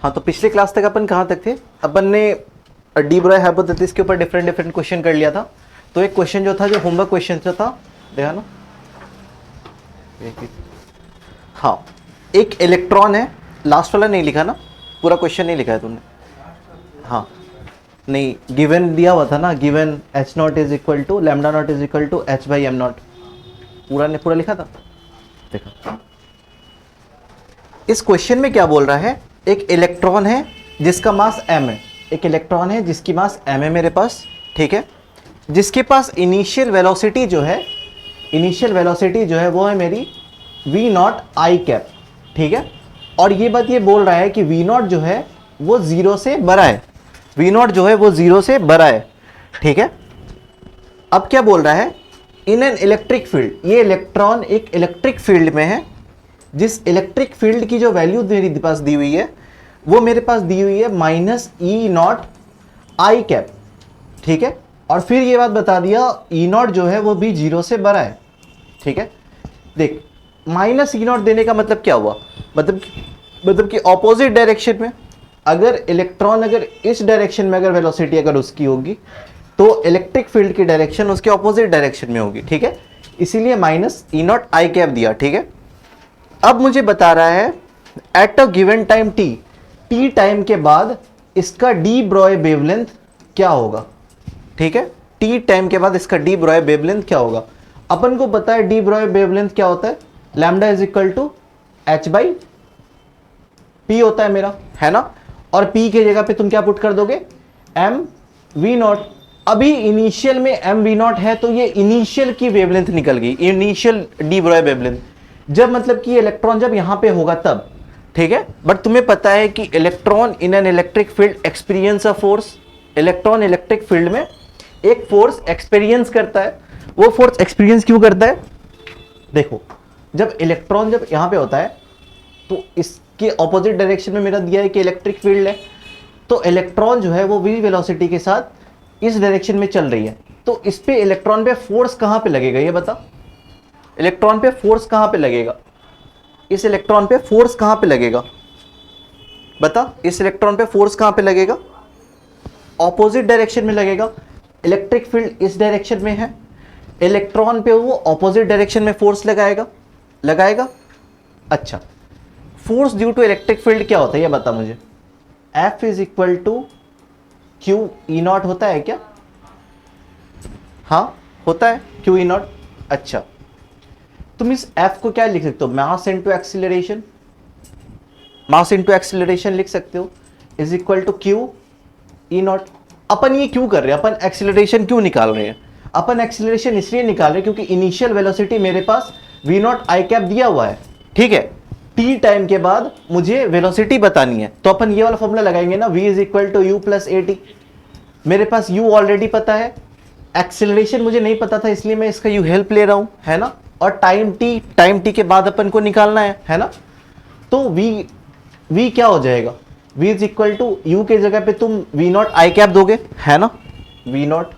हाँ, तो पिछले क्लास तक अपन कहाँ तक थे? अपन ने डी ब्रॉय हाइपोथेसिस के ऊपर डिफरेंट डिफरेंट क्वेश्चन कर लिया था। तो एक क्वेश्चन जो था, जो होमवर्क क्वेश्चन जो था, देखा ना, हाँ, एक इलेक्ट्रॉन है, लास्ट वाला नहीं लिखा ना, पूरा क्वेश्चन नहीं लिखा है तुमने? हाँ, नहीं, गिवन दिया हुआ था ना, given h naught is equal to lambda naught is equal to h by m naught, पूरा ने पूरा लिखा था। देखा इस क्वेश्चन में क्या बोल रहा है, एक इलेक्ट्रॉन है जिसका मास m है, एक इलेक्ट्रॉन है जिसकी मास m है मेरे पास, ठीक है, जिसके पास इनिशियल वेलोसिटी जो है, इनिशियल वेलोसिटी जो है वो है मेरी v नॉट आई कैप, ठीक है। और ये बात ये बोल रहा है कि v नॉट जो है वो 0 से बड़ा है, v नॉट जो है वो 0 से बड़ा है, ठीक है। अब क्या बोल रहा है, इन एन इलेक्ट्रिक फील्ड, ये इलेक्ट्रॉन एक इलेक्ट्रिक फील्ड में है, जिस इलेक्ट्रिक फील्ड की जो वैल्यू मेरे पास दी हुई है वो मेरे पास दी हुई है minus E not I cap, ठीक है। और फिर ये बात बता दिया ई नॉट जो है वो भी 0 से बड़ा है, ठीक है। देख, माइनस ई नॉट देने का मतलब क्या हुआ, मतलब कि ऑपोजिट डायरेक्शन में अगर इलेक्ट्रॉन अगर इस डायरेक्शन में अगर वेलोसिटी अगर उसकी होगी तो इलेक्ट्रिक फील्ड की डायरेक्शन उसके ऑपोजिट डायरेक्शन में होगी, ठीक है। इसीलिए minus E not I cap दिया, ठीक है। अब मुझे बता रहा है at a given time T, T time के बाद इसका डी ब्रॉय वेवलेंथ क्या होगा, ठीक है। टी टाइम के बाद इसका डी ब्रॉय वेवलेंथ क्या होगा। अपन को पता है डी ब्रॉय वेवलेंथ क्या होता है, lambda is equal to h by p होता है मेरा, है ना। और पी के जगह पे तुम क्या पुट कर दोगे, एम वी नॉट। अभी इनिशियल में एम वी नॉट है तो ये इनिशियल की वेवलेंथ निकल गई, इनिशियल डी ब्रॉय वेवलेंथ, जब मतलब कि इलेक्ट्रॉन जब यहां पे होगा तब, ठीक है। बट तुम्हें पता है कि electron in an electric field experience a force, electron electric field में एक फोर्स एक्सपीरियंस करता है। वो फोर्स एक्सपीरियंस क्यों करता है, देखो, जब इलेक्ट्रॉन जब यहां पे होता है तो इसके ऑपोजिट डायरेक्शन में मेरा दिया है कि इलेक्ट्रिक फील्ड है, तो इलेक्ट्रॉन जो है वो वी वेलोसिटी के साथ इस डायरेक्शन में चल रही है, तो इस पे इलेक्ट्रॉन पे फोर्स कहां पे लगेगा, ये बता। इलेक्ट्रॉन पे फोर्स कहां पे लगेगा, इस इलेक्ट्रॉन पे फोर्स कहां पे लगेगा, बता। इस इलेक्ट्रॉन पे फोर्स कहां पे लगेगा, ऑपोजिट डायरेक्शन में लगेगा। इलेक्ट्रिक फील्ड इस डायरेक्शन में है, इलेक्ट्रॉन पे वो ऑपोजिट डायरेक्शन में फोर्स लगाएगा। अच्छा, force due to electric field क्या होता है ये बता मुझे। F is equal to Q E naught होता है क्या, हाँ होता है, क्यू ई नॉट। अच्छा, तुम इस F को क्या लिख सकते हो, mass into acceleration, mass into acceleration लिख सकते हो, is equal to Q E naught. अपन ये क्यों कर रहे हैं, अपन एक्सीलरेशन क्यों निकाल रहे हैं, अपन एक्सीलरेशन इसलिए निकाल रहे हैं क्योंकि इनिशियल वेलोसिटी मेरे पास वी नॉट आई कैप दिया हुआ है, ठीक है। टी टाइम के बाद मुझे वेलोसिटी बतानी है, तो अपन ये वाला फॉर्मूला लगाएंगे ना, v is equal to u plus a t. मेरे पास u ऑलरेडी पता है, एक्सीलरेशन मुझे नहीं पता था इसलिए मैं इसका u हेल्प ले रहा हूं, है ना। और टाइम t के बाद अपन को निकालना है ना। तो v क्या हो जाएगा, v is equal to u के जगह पे तुम v नॉट आई कैप दोगे, है ना, v not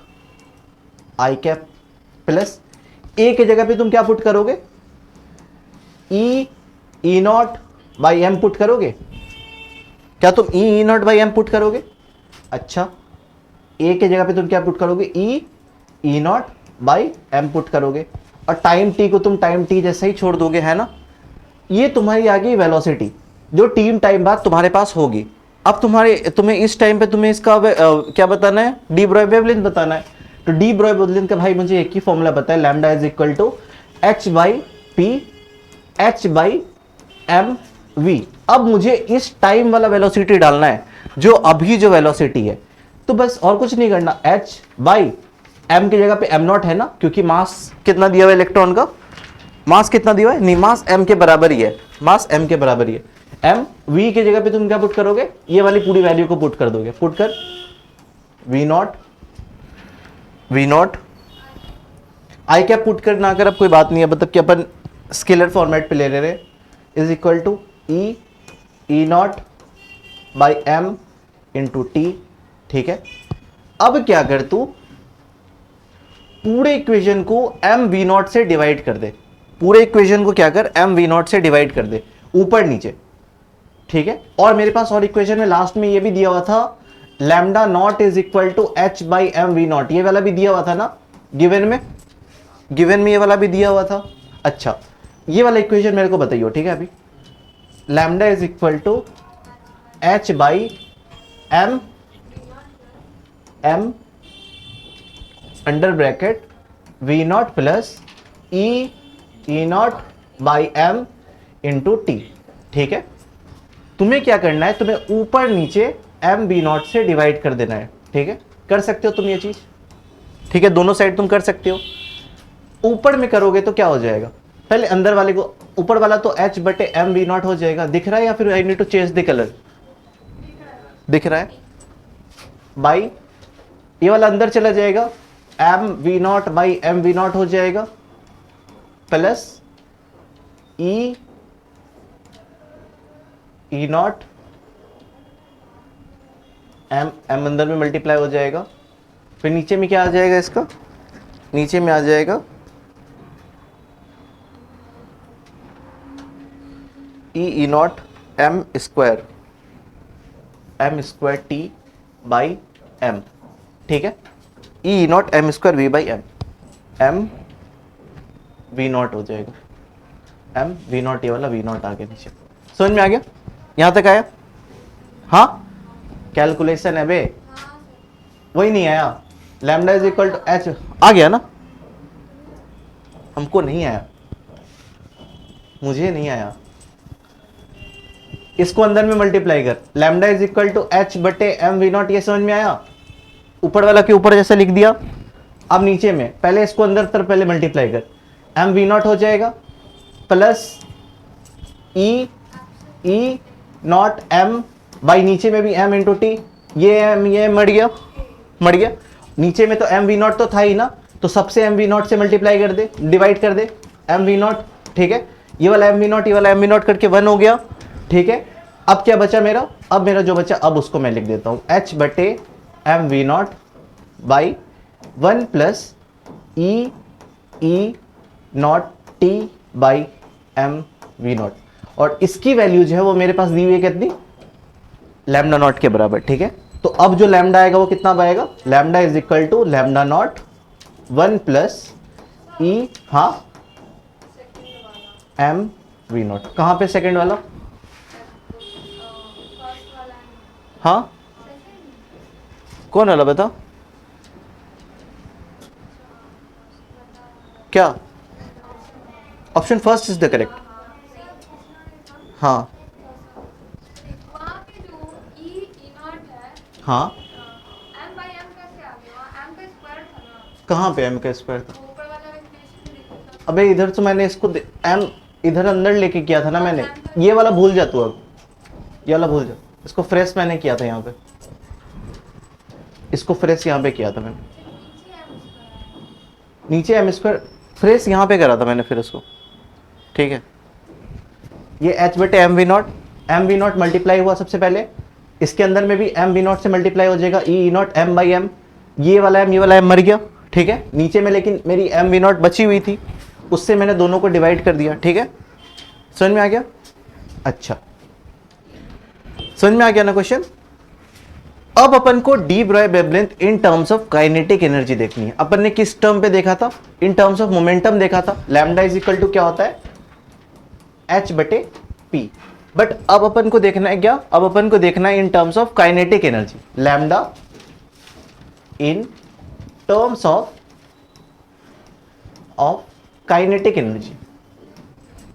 I cap plus a के जगह पे तुम क्या पुट करोगे, ई नॉट बाई एम पुट करोगे, क्या तुम ई नॉट बाई एम पुट करोगे। अच्छा, ए के जगह पे तुम क्या पुट करोगे, ई नॉट बाई एम पुट करोगे, और टाइम टी को तुम टाइम टी जैसे ही छोड़ दोगे, है ना। ये तुम्हारी आ गई वेलोसिटी जो टी टाइम बाद तुम्हारे पास होगी। अब तुम्हें इस टाइम पे तुम्हें इसका क्या बताना है, डी ब्रॉय वेवलेंथ बताना है। तो डी ब्रॉय वेवलेंथ का भाई मुझे एक ही फॉर्मूला पता है, lambda is equal to h by p h by M v. अब मुझे इस टाइम वाला वेलोसिटी डालना है, जो अभी जो वेलोसिटी है, तो बस और कुछ नहीं करना, h बाई एम की जगह पे एम नॉट है ना, क्योंकि मास कितना दिया हुआ है इलेक्ट्रॉन का, मास कितना दिया हुआ है, नहीं, मास m के बराबर ही है, मास m के बराबर ही है। m v की जगह पे तुम क्या पुट करोगे, ये वाली पूरी वैल्यू को पुट कर दोगे, पुट कर v not I cap put कर ना कर, अब कोई बात नहीं है, मतलब कि अपन स्केलर फॉर्मेट पे ले रहे, is equal to e naught by m into t, ठीक है। अब क्या कर तू, पूरे इक्वेशन को एम वी नॉट से डिवाइड कर दे, पूरे इक्वेशन को क्या कर, एम वी नॉट से डिवाइड कर दे, ऊपर नीचे, ठीक है। और मेरे पास और इक्वेशन में लास्ट में ये भी दिया हुआ था lambda naught is equal to h by M we naught, ये वाला भी दिया हुआ था ना गिवन में ये वाला भी दिया हुआ था। अच्छा, ये वाला इक्वेशन मेरे को बताइए, ठीक है। अभी lambda is equal to h by m under bracket v naught plus e naught by m into t, ठीक है। तुम्हें क्या करना है, तुम्हें ऊपर नीचे एम बी नॉट से डिवाइड कर देना है, ठीक है। कर सकते हो तुम ये चीज, ठीक है, दोनों साइड तुम कर सकते हो। ऊपर में करोगे तो क्या हो जाएगा, पहले अंदर वाले को, ऊपर वाला तो एच बटे एम बी नॉट हो जाएगा, दिख रहा है या फिर I need to change the colour, दिख रहा है, बाई ये वाला अंदर चला जाएगा, m we naught by M we naught हो जाएगा, प्लस ई नॉट एम अंदर में मल्टीप्लाई हो जाएगा, फिर नीचे में क्या आ जाएगा, इसका नीचे में आ जाएगा E naught M square T by M, ठीक है। E naught M square V by M we naught हो जाएगा, एम वी नॉट, ये वाला वी नॉट आ गया नीचे। समझ में आ गया, यहां तक आया? हाँ, कैलकुलेशन है बे, वही नहीं आया। Lambda is equal to H आ गया ना, हमको नहीं आया, मुझे नहीं आया। इसको अंदर में मल्टीप्लाई कर, lambda is equal to H बटे एम वी नॉट, ये समझ में आया? ऊपर वाला के ऊपर जैसा लिख दिया। अब नीचे में पहले इसको अंदर तरफ पहले मल्टीप्लाई कर, एम वी नॉट हो जाएगा plus e naught m by नीचे में भी एम इंटू टी, ये मर गया। नीचे में तो एम वी नॉट तो था ही ना, तो सबसे एम वी नॉट से मल्टीप्लाई कर दे, डिवाइड कर दे एम वी नॉट, ठीक है। ये वाला एम वी नॉट, ये वाला एम वी नॉट करके 1 हो गया, ठीक है। अब क्या बचा मेरा, अब मेरा जो बचा, अब उसको मैं लिख देता हूं एच बटे m we naught by 1 plus e naught t by M we naught, और इसकी वैल्यू जो है वो मेरे पास दी हुई है कितनी, लैम्डा नॉट के बराबर, ठीक है। तो अब जो लैम्डा आएगा वो कितना आएगा, lambda is equal to lambda naught 1 plus E, हाँ, एम वी नॉट। कहां पे सेकंड वाला, हाँ, कौन वाला बता, क्या option first is the correct, हाँ हाँ, कहाँ पे एम का स्क्वायर था, अबे इधर तो मैंने इसको एम इधर अंदर लेके किया था ना मैंने, ये वाला भूल जा तू, अब ये वाला भूल जा, इसको फ्रेश मैंने किया था यहाँ पे, इसको फ्रेश यहाँ पे किया था मैंने, नीचे एम स्क्वायर फ्रेश यहाँ पे करा था मैंने फिर इसको, ठीक है। ये एच बटे एम वी नॉट मल्टीप्लाई हुआ सबसे पहले, इसके अंदर में भी एम वी नॉट से मल्टीप्लाई हो जाएगा, E naught m by M, ये वाला एम मर गया, ठीक है। नीचे में लेकिन मेरी एम वी नॉट बची हुई थी, उससे मैंने दोनों को डिवाइड कर दिया, ठीक है। समझ में आ गया? अच्छा, समझ में आ गया ना क्वेश्चन। अब अपन को D Broglie wavelength in terms of kinetic energy देखनी है। अपन ने किस टर्म पे देखा था, इन टर्म्स ऑफ मोमेंटम देखा था, लैम्डा इज इक्वल टू क्या होता है, एच बटे पी। बट अब अपन को देखना है क्या, अब अपन को देखना है in terms of kinetic energy, lambda in terms of kinetic energy.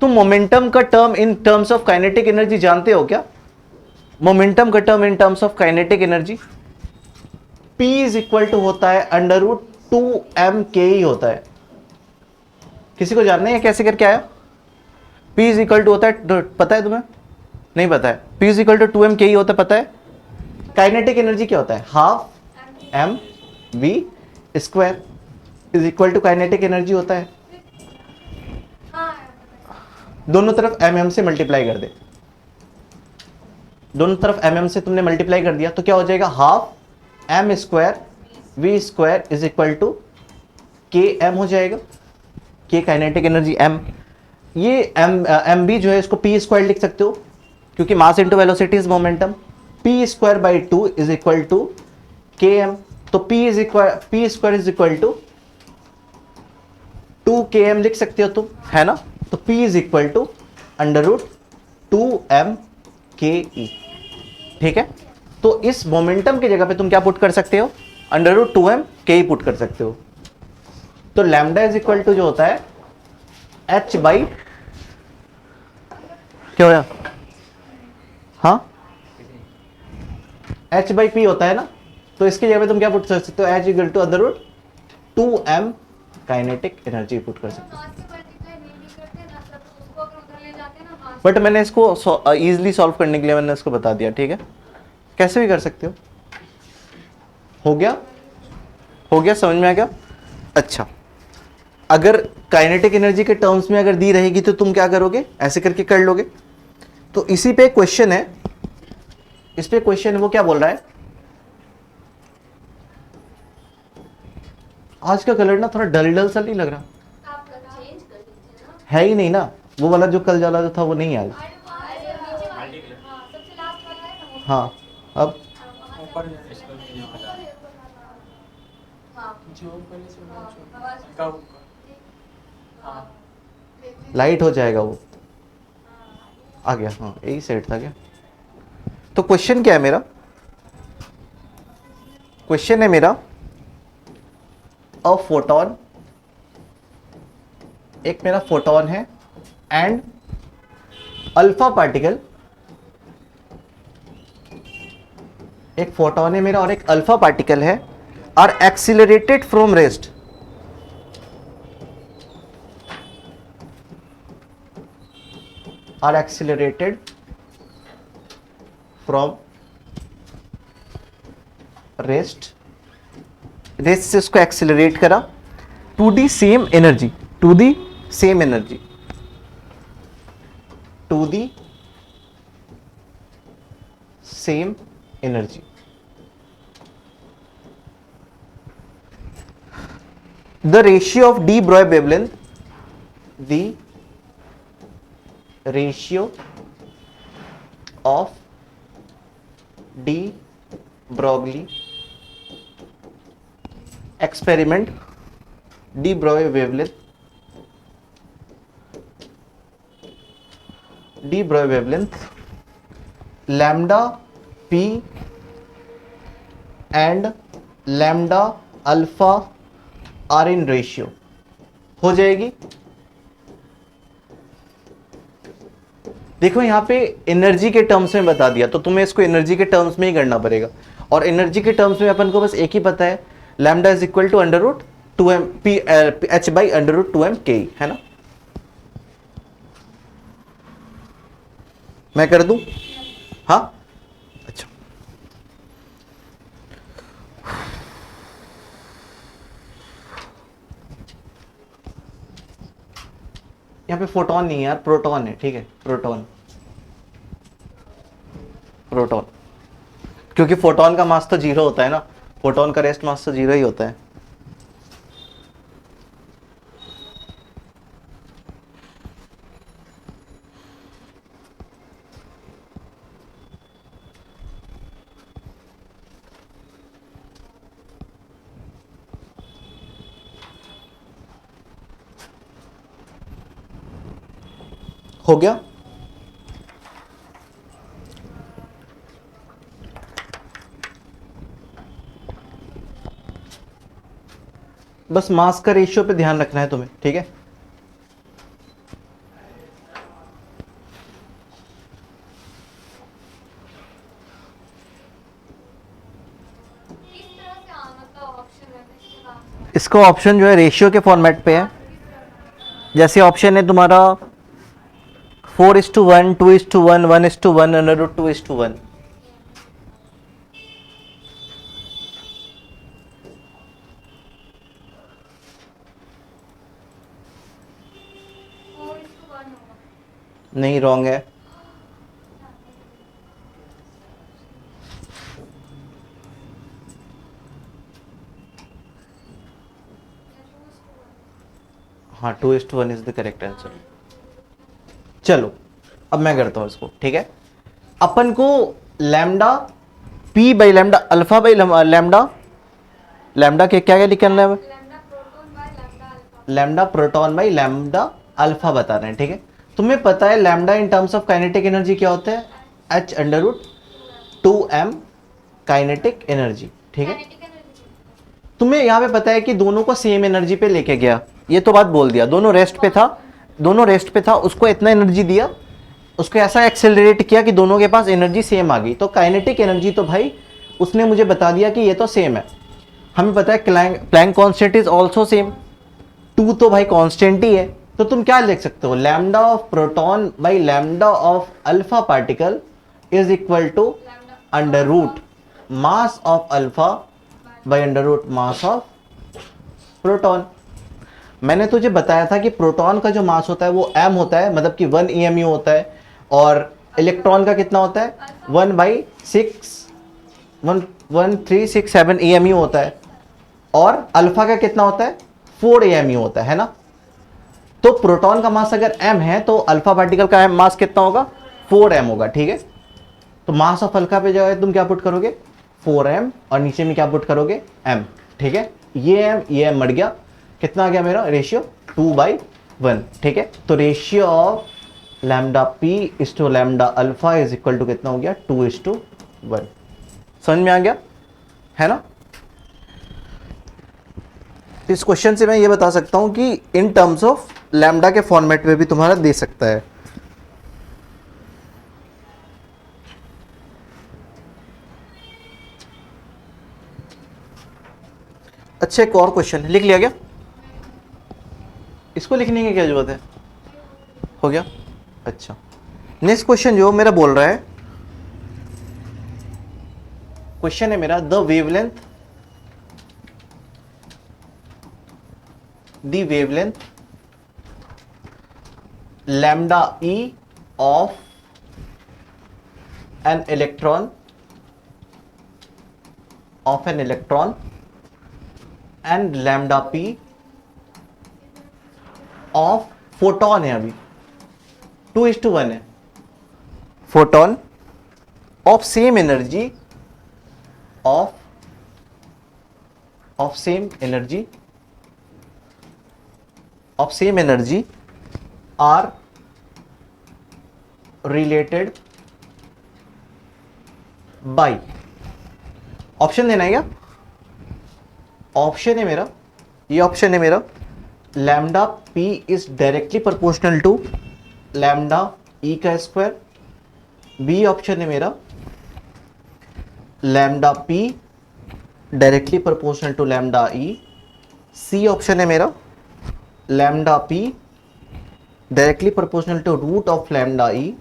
तुम मोमेंटम का term in terms of kinetic energy जानते हो क्या, मोमेंटम का term in terms of kinetic energy, P is equal to होता है √2m होता है। किसी को जानना है कैसे करके आया, P इज इक्वल टू होता है, पता है तुम्हें, नहीं पता है, P is equal to 2m होता है, पता है। काइनेटिक एनर्जी क्या होता है, half m v square is equal to kinetic energy होता है। दोनों तरफ mm से मल्टीप्लाई कर दे, दोनों तरफ mm से तुमने मल्टीप्लाई कर दिया तो क्या हो जाएगा, half m square v square is equal to km हो जाएगा, k काइनेटिक एनर्जी m। ये m b जो है इसको p स्क्वायर लिख सकते हो, क्योंकि mass into velocity is momentum, p square by 2 is equal to k m. तो p square is equal to 2 km लिख सकते हो तुम, है ना। तो P is equal to √2m/ke, ठीक है। तो इस मोमेंटम की जगह पे तुम क्या पुट कर सकते हो, √2m/ke पुट कर सकते हो। तो लैम्डा इज इक्वल टू जो होता है h बाई, क्या होया, हाँ h बाई पी होता है ना। तो इसकी जगह पे तुम क्या पुट कर सकते हो, h equal to √2m kinetic energy put कर सकते हो। बट मैंने इसको इजीली सॉल्व करने के लिए मैंने इसको बता दिया, ठीक है, कैसे भी कर सकते हो। हो गया, हो गया, समझ में आ गया। अच्छा, अगर काइनेटिक एनर्जी के टर्म्स में अगर दी रहेगी तो तुम क्या करोगे, ऐसे करके कर लोगे। तो इसी पे क्वेश्चन है, इस पे क्वेश्चन है, वो क्या बोल रहा है, आज का कलर ना थोड़ा डल डल सा नहीं लग रहा, है ही नहीं ना, वो वाला जो कल वाला जो था वो नहीं है आज। हाँ, अब लाइट हो जाएगा वो, आ गया, हाँ यही सेट था क्या। तो क्वेश्चन क्या है मेरा, क्वेश्चन है मेरा, अ फोटोन, एक मेरा फोटोन है एंड अल्फा पार्टिकल, एक फोटोन है मेरा और एक अल्फा पार्टिकल है, are accelerated from rest, are accelerated from rest, rest से उसको एक्सिलरेट करा to the same energy, to the same energy, to the same energy. The ratio of de Broglie wavelength, the ratio of de Broglie experiment, de Broglie wavelength, de Broglie wavelength, lambda p and lambda alpha are in ratio हो जाएगी। देखो यहां पे energy के terms में बता दिया, तो तुम्हें इसको एनर्जी के टर्म्स में ही करना पड़ेगा, और एनर्जी के टर्म्स में अपन को बस एक ही पता है, lambda is equal to √2m p h by √2m k, है ना। मैं कर दूं, हाँ, अच्छा, यहाँ पे फोटोन नहीं है यार, प्रोटॉन है, ठीक है, प्रोटॉन, प्रोटॉन, क्योंकि फोटोन का मास तो 0 होता है ना, फोटोन का रेस्ट मास तो 0 ही होता है। हो गया, बस मास का रेशियो पे ध्यान रखना है तुम्हें, ठीक है। इसको ऑप्शन जो है रेशियो के फॉर्मेट पे है, जैसे ऑप्शन है तुम्हारा 4:1, 2:1, 1:1, √2:1। नहीं, रॉन्ग है, हाँ 2:1 इज द करेक्ट आंसर। चलो अब मैं करता हूं इसको, ठीक है। अपन को lambda p by lambda alpha by lambda, lambda के क्या क्या लिखना है, lambda proton by lambda alpha बता रहे हैं, ठीक है। तुम्हें पता है lambda in terms of kinetic energy क्या होता है, h under root 2m kinetic energy, ठीक है। तुम्हें यहाँ पे पता है कि दोनों को सेम एनर्जी पे लेके गया, ये तो बात बोल दिया, दोनों रेस्ट पे था, दोनों रेस्ट पे था, उसको इतना एनर्जी दिया, उसको ऐसा एक्सेलरेट किया कि दोनों के पास एनर्जी सेम आ गई, तो काइनेटिक एनर्जी तो भाई उसने मुझे बता दिया कि ये तो सेम है। हमें पता है Planck constant is also same, 2 तो भाई कांस्टेंट ही है, तो तुम क्या लिख सकते हो, lambda of proton by lambda of alpha particle is equal to under root mass of alpha by under root mass of proton. मैंने तुझे बताया था कि प्रोटॉन का जो मास होता है वो m होता है, मतलब कि 1 EMU होता है, और इलेक्ट्रॉन का कितना होता है 1/1367 EMU होता है, और अल्फा का कितना होता है 4 EMU होता है ना। तो प्रोटॉन का मास अगर m है तो अल्फा पार्टिकल का मास कितना होगा 4m होगा, ठीक है। तो मास ऑफ अल्फा पे जगह तुम क्या पुट करोगे 4m, और नीचे में क्या पुट करोगे m, ठीक है। ये m मर गया, कितना आ गया मेरा रेशियो 2/1, ठीक है। तो ratio of lambda p is to lambda alpha is equal to कितना हो गया 2:1। समझ में आ गया है ना। इस क्वेश्चन से मैं ये बता सकता हूं कि इन टर्म्स ऑफ लैम्डा के फॉर्मेट में भी तुम्हारा दे सकता है। अच्छा, एक और क्वेश्चन लिख लिया क्या, इसको लिखने की क्या जरूरत है, हो गया। अच्छा, नेक्स्ट क्वेश्चन जो मेरा बोल रहा है, क्वेश्चन है मेरा the wavelength lambda e of an electron and lambda p of photon है, अभी 2:1 है, photon of same energy of same energy are related by, option देना है क्या, ऑप्शन है मेरा, ये ऑप्शन है मेरा, lambda P is directly proportional to lambda ई का स्क्वायर, बी ऑप्शन है मेरा lambda P directly proportional to lambda E, C option है मेरा lambda P directly proportional to root of lambda E,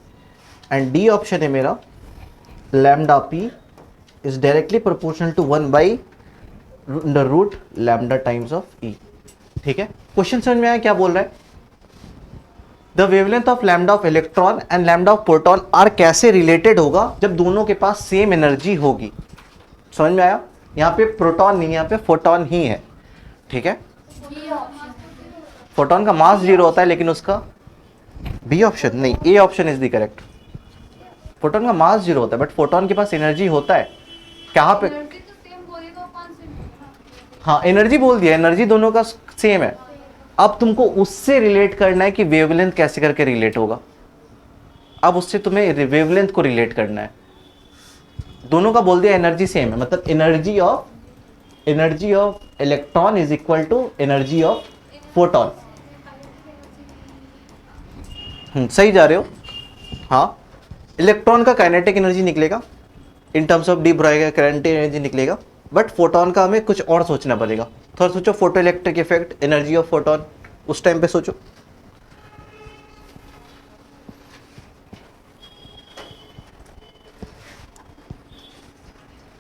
and D option है मेरा lambda P is directly proportional to 1/रूट lambda times of E, ठीक है। Question समझ में आया क्या बोल रहा है, the wavelength of lambda of electron and lambda of proton are कैसे रिलेटेड होगा जब दोनों के पास सेम एनर्जी होगी। समझ में आया, यहाँ पे प्रोटॉन नहीं, यहाँ पे फोटोन ही है, ठीक है। फोटोन का मास 0 होता है, लेकिन उसका बी ऑप्शन नहीं, A option is the correct. Photon का मास 0 होता है, बट फोटोन के पास एनर्जी होता है, कहाँ पे, हाँ एनर्जी बोल दिया, एनर्जी दोनों का सेम है। अब तुमको उससे रिलेट करना है कि वेवलेंथ कैसे करके रिलेट होगा, अब उससे तुम्हें वेवलेंथ को रिलेट करना है। दोनों का बोल दिया एनर्जी सेम है, मतलब energy of electron is equal to energy of photon. सही जा रहे हो, हाँ। इलेक्ट्रॉन का काइनेटिक एनर्जी निकलेगा इन टर्म्स ऑफ डी ब्रॉय का करंट एनर्जी निकलेगा, बट फोटोन का हमें कुछ और सोचना पड़ेगा। थोड़ा सोचो, photo electric effect, energy of photon, उस टाइम पे सोचो।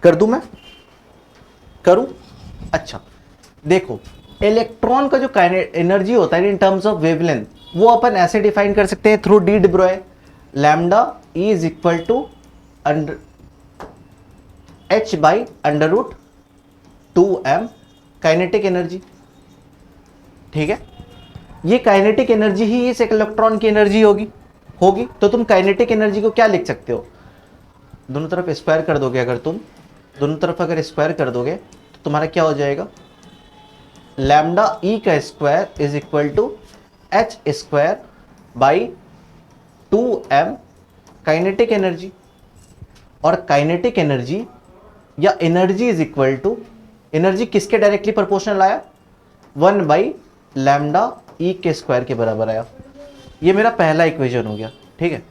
कर दूं मैं, करूं, अच्छा देखो, इलेक्ट्रॉन का जो एनर्जी होता है इन टर्म्स ऑफ वेवलेंथ, वो अपन ऐसे डिफाइन कर सकते हैं through de Broglie, lambda e is equal to h by under root 2m kinetic energy, ठीक है। ये काइनेटिक एनर्जी ही इस इलेक्ट्रॉन की एनर्जी होगी। तो तुम काइनेटिक एनर्जी को क्या लिख सकते हो, दोनों तरफ स्क्वायर कर दोगे, अगर तुम दोनों तरफ अगर स्क्वायर कर दोगे तो तुम्हारा क्या हो जाएगा, लैम्डा ई का square is equal to h square by 2m kinetic energy. और काइनेटिक एनर्जी या energy is equal to, energy किसके डायरेक्टली प्रोपोर्शनल आया, 1 बाई लैम्डा ई के स्क्वायर के बराबर आया। ये मेरा पहला इक्वेशन हो गया, ठीक है,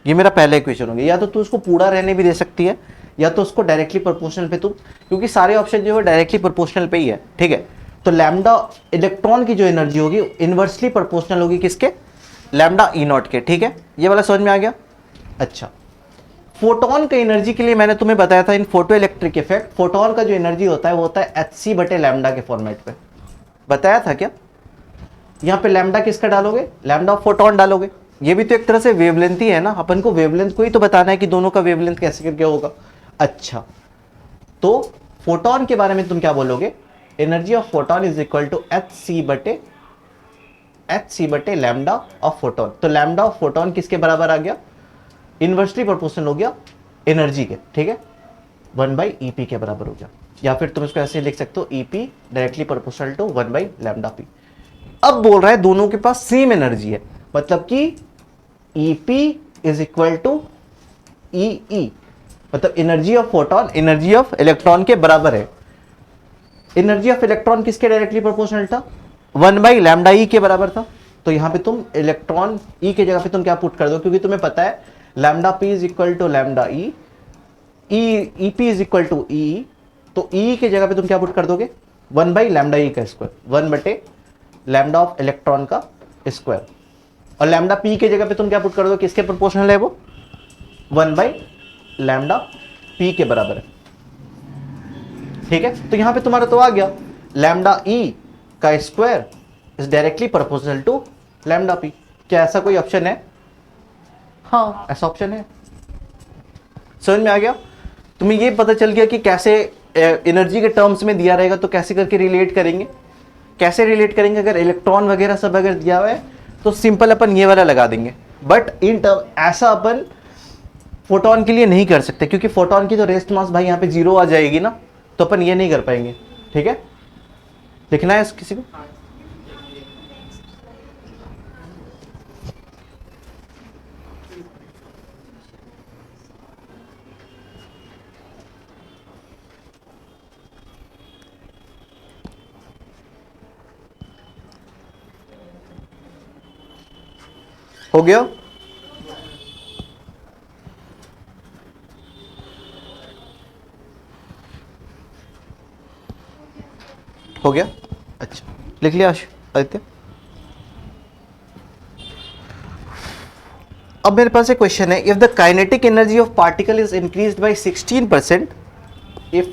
ये मेरा पहला इक्वेशन हो गया। या तो तू उसको पूरा रहने भी दे सकती है, या तो उसको डायरेक्टली प्रोपोर्शनल पे तुम, क्योंकि सारे ऑप्शन जो है डायरेक्टली प्रोपोर्शनल पे ही है, ठीक है। तो लैम्डा इलेक्ट्रॉन की जो एनर्जी होगी इनवर्सली प्रोपोर्शनल होगी किसके, लैम्डा ई नॉट के, ठीक है। ये वाला समझ में आ गया। अच्छा, फोटोन का एनर्जी के लिए मैंने तुम्हें बताया था इन फोटो इलेक्ट्रिक इफेक्ट, फोटोन का जो एनर्जी होता है वो होता है एच सी बटे लैम्डा के फॉर्मेट पे, बताया था क्या। यहाँ पे लैम्डा किसका डालोगे, लैम्डा ऑफ फोटोन डालोगे। ये भी तो एक तरह से वेवलेंथ ही है ना, अपन को वेवलेंथ को ही तो बताना है कि दोनों का वेवलेंथ कैसे करके होगा। अच्छा, तो फोटोन के बारे में तुम क्या बोलोगे, energy of photon is equal to H C बटे लैम्डा ऑफ फोटोन। तो लैम्डा ऑफ फोटोन किसके बराबर आ गया, इनवर्सली प्रोपोर्शनल हो गया एनर्जी के, ठीक है, 1 बाई ई पी के बराबर हो गया। या फिर तुम इसको ऐसे लिख सकते हो, E P directly proportional to 1 by lambda P. अब बोल रहा है दोनों के पास सेम एनर्जी है, मतलब कि E P is equal to E, मतलब energy of photon energy of electron के बराबर है। एनर्जी ऑफ इलेक्ट्रॉन किसके डायरेक्टली प्रोपोर्शनल था, 1 बाई लैम्डा ई के बराबर था। तो यहां पे तुम इलेक्ट्रॉन ई के जगह पे तुम क्या पुट कर दो, क्योंकि तुम्हें पता है lambda P is equal to lambda E, E P is equal to E, तो ई के जगह पे तुम क्या पुट कर दोगे, 1 बाई लैम्डा ई का स्क्वायर, 1 बटे लैम्डा ऑफ इलेक्ट्रॉन का स्क्वायर। और लैम्डा पी के जगह पे तुम क्या पुट कर दो, किसके प्रोपोर्शनल है वो, 1 बाई लैम्डा पी के बराबर है, ठीक है। तो यहां पे तुम्हारा तो आ गया, लैम्डा ई का square is directly proportional to lambda P. क्या ऐसा कोई ऑप्शन है, हाँ ऐसा ऑप्शन है। समझ में आ गया, तुम्हें ये पता चल गया कि कैसे एनर्जी के टर्म्स में दिया रहेगा तो कैसे करके रिलेट करेंगे, कैसे रिलेट करेंगे। अगर इलेक्ट्रॉन वगैरह सब अगर दिया हुआ है तो सिंपल अपन ये वाला लगा देंगे, बट इन टर्म ऐसा अपन फोटोन के लिए नहीं कर सकते, क्योंकि फोटोन की तो रेस्ट मास भाई यहाँ पे 0 आ जाएगी ना, तो अपन ये नहीं कर पाएंगे, ठीक है। लिखना है किसी को, हो गया, हो गया। अच्छा, लिख लिया आदित्य। अब मेरे पास एक क्वेश्चन है, if the kinetic energy of particle is increased by 16%, if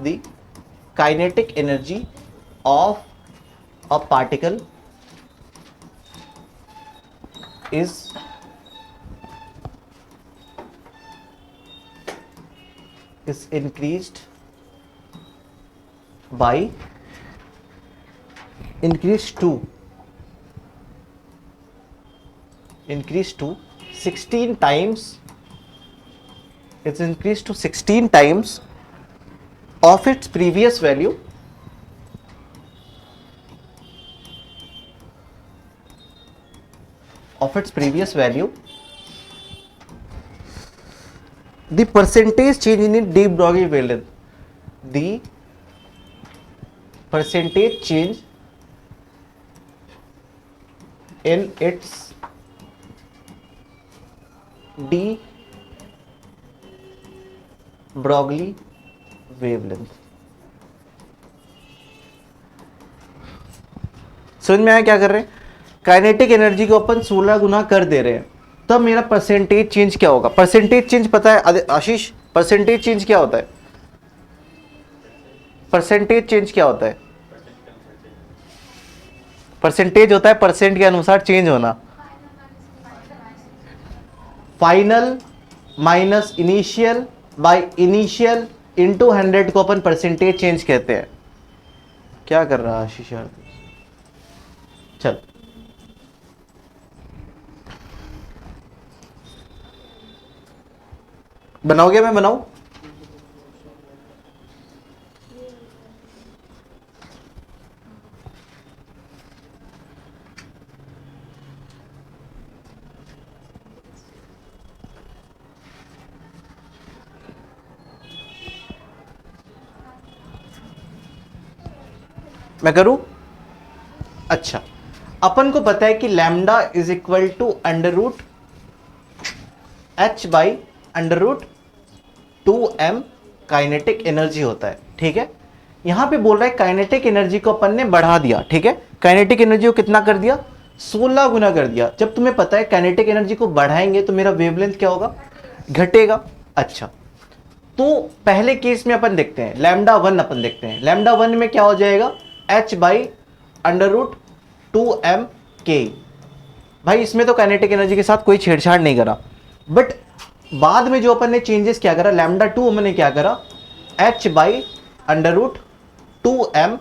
the kinetic energy of a particle is increased to 16 times, it's increased to 16 times of its previous value, the percentage change in its de Broglie wavelength, the percentage change in its de Broglie wavelength। समझ में आया क्या कर रहे हैं, kinetic energy को अपन 16 गुना कर दे रहे हैं, तब मेरा परसेंटेज चेंज क्या होगा। परसेंटेज चेंज पता है आशीष, परसेंटेज चेंज क्या होता है, परसेंटेज चेंज क्या होता है, परसेंटेज होता है परसेंट के अनुसार चेंज होना, final minus initial by initial into 100 को अपन परसेंटेज चेंज कहते हैं। क्या कर रहा है आशीष यार, चल बनाओगे? मैं बनाऊं? मैं करूं? अच्छा, अपन को पता है कि lambda is equal to under root H by under root 2m kinetic energy होता है, ठीक है। यहां पे बोल रहा है काइनेटिक एनर्जी को अपन ने बढ़ा दिया, ठीक है। काइनेटिक एनर्जी को कितना कर दिया? 16 गुना कर दिया। जब तुम्हें पता है काइनेटिक एनर्जी को बढ़ाएंगे तो मेरा वेवलेंथ क्या होगा? घटेगा। अच्छा, तो पहले केस में अपन देखते हैं लैम्डा 1, अपन देखते हैं लैम्डा 1 में क्या हो जाएगा? h by under root 2m के। भाई इसमें तो काइनेटिक एनर्जी के साथ कोई छेड़छाड़ नहीं करा, बट बाद में जो अपन ने चेंजेस क्या करा, लैम्डा 2 हमने क्या करा? h by under root 2m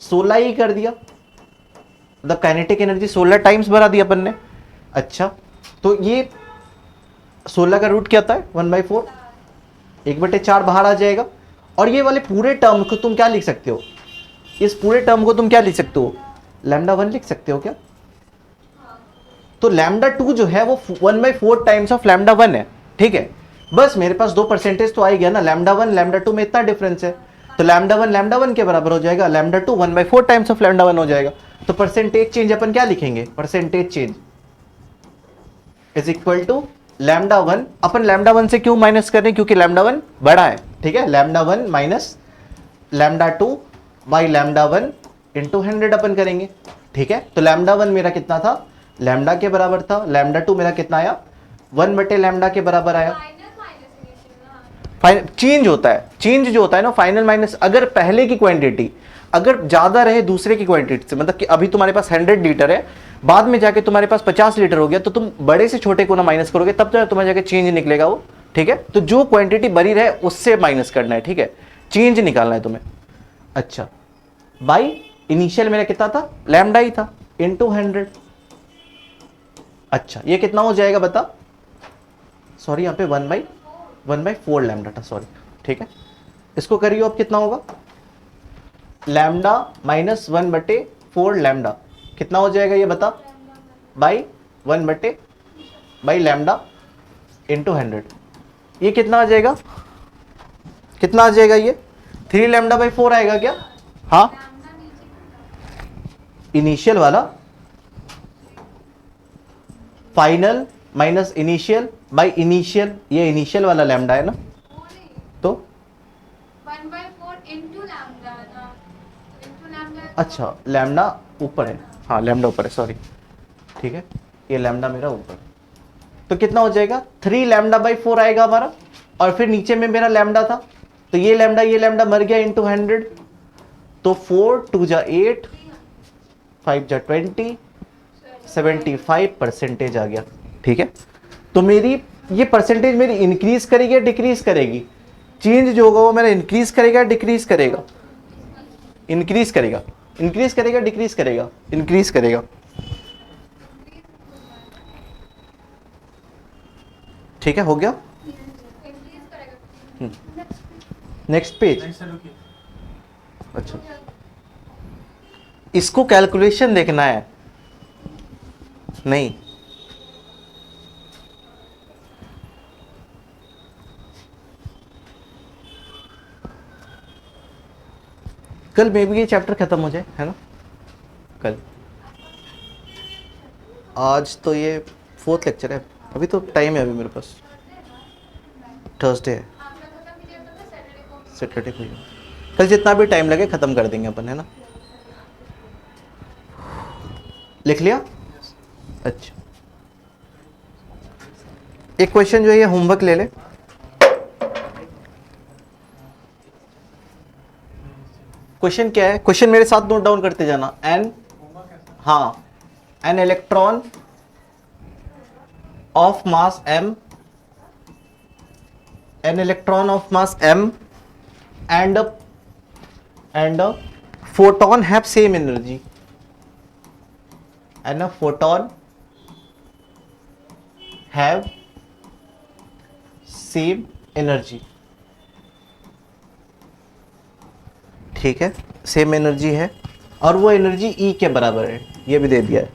16 ही कर दिया, मतलब काइनेटिक एनर्जी 16 टाइम्स बढ़ा दी अपन ने। अच्छा, तो ये 16 का रूट क्या होता है? 1/4, 1/4 बाहर आ जाएगा। और ये वाले पूरे टर्म को तुम क्या लिख सकते हो? इस पूरे टर्म को तुम क्या लिख सकते हो? लैम्डा 1 लिख सकते हो क्या? तो लैम्डा 2 जो है वो 1/4 टाइम्स ऑफ लैम्डा 1 है, ठीक है। बस मेरे पास 2 परसेंटेज तो आ ही गया ना, लैम्डा 1 लैम्डा 2 में इतना डिफरेंस है, तो लैम्डा 1 के बराबर हो जाएगा, लैम्डा 2 1/4 टाइम्स ऑफ लैम्डा 1 हो जाएगा। तो परसेंटेज चेंज अपन क्या लिखेंगे? Percentage change is equal to lambda 1। अपन लैम्डा 1 से क्यों माइनस कर रहे हैं? क्योंकि लैम्डा 1 बड़ा है, ठीक है। Lambda 1 minus lambda 2 by lambda 1 into 100 अपन करेंगे, ठीक है। तो लैम्डा 1 मेरा कितना था? लैम्डा के बराबर था। लैम्डा 2 मेरा कितना आया? 1/लैम्डा के बराबर आया। चेंज होता है, चेंज जो होता है ना फाइनल माइनस, अगर पहले की क्वांटिटी अगर ज्यादा रहे दूसरे की क्वांटिटी से, मतलब कि अभी तुम्हारे पास 100 लीटर है, बाद में जाके तुम्हारे पास 50 लीटर हो गया, तो तुम बड़े से छोटे को ना माइनस करोगे, तब तो तुम्हारे जाके चेंज निकलेगा वो, ठीक है। तो जो क्वांटिटी बड़ी रहे उससे माइनस करना है, ठीक है, चेंज निकालना है तुम्हें। अच्छा, बाई इनिशियल मेरा कितना था? लैम्डा ही था, इंटू 100। अच्छा, ये कितना हो जाएगा बता? सॉरी, यहाँ पे 1/4 लैम्डा था, सॉरी, ठीक है। इसको करियो, अब कितना होगा? लैम्डा माइनस 1/4 लैम्डा कितना हो जाएगा ये बता? बाई 1/बाई लैम्डा इंटू 100। ये कितना आ जाएगा? कितना आ जाएगा ये? 3 लैम्डा बाई 4 आएगा क्या? हाँ, इनिशियल वाला final minus initial by initial, ये इनिशियल वाला लैम्डा है ना, तो 1/4 इंटू लैम्डा। अच्छा, लैम्डा ऊपर है, हाँ लैम्डा ऊपर है, सॉरी, ठीक है, ये लैम्डा मेरा ऊपर। तो कितना हो जाएगा? 3 लैम्डा बाई 4 आएगा हमारा, और फिर नीचे में मेरा लैम्डा था, तो ये लैम्डा मर गया इंटू 100, तो 4 2 जा 8 5 जा 20 75% आ गया, ठीक है। तो मेरी ये परसेंटेज मेरी इंक्रीज करेगी या डिक्रीज करेगी? चेंज जो होगा वो मेरा इंक्रीज करेगा डिक्रीज करेगा? इंक्रीज करेगा। इंक्रीज करेगा डिक्रीज करेगा? इंक्रीज करेगा। ठीक है, हो गया। Next page. अच्छा, इसको कैलकुलेशन देखना है नहीं? कल मे भी ये चैप्टर खत्म हो जाए, है ना? कल, आज तो ये 4th लेक्चर है, अभी तो टाइम है, अभी मेरे पास थर्सडे है, सैटरडे को। कल जितना भी टाइम लगे खत्म कर देंगे अपन, है ना? लिख लिया? अच्छा, एक क्वेश्चन जो है ये होमवर्क ले ले। क्वेश्चन क्या है? क्वेश्चन मेरे साथ नोट डाउन करते जाना। हाँ, an electron of mass m, an electron of mass m and a photon have same energy, and a photon have same energy, ठीक है, सेम एनर्जी है और वो एनर्जी E के बराबर है, ये भी दे दिया है।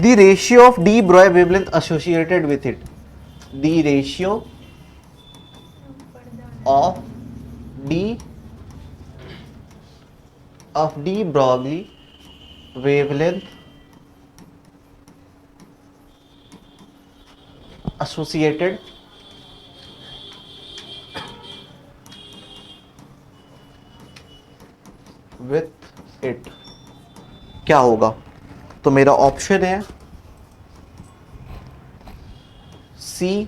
The ratio of D Broglie wavelength associated with it, the ratio of de Broglie wavelength associated with it क्या होगा? तो मेरा ऑप्शन है C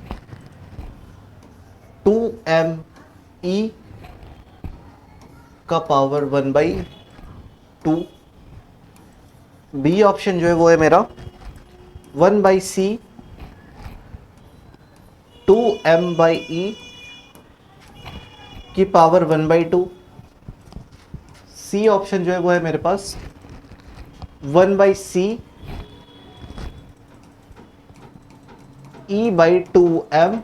2me का पावर 1/2, बी ऑप्शन जो है वो है मेरा 1/c 2m/e की पावर 1/2, सी ऑप्शन जो है वो है मेरे पास 1/c e/2m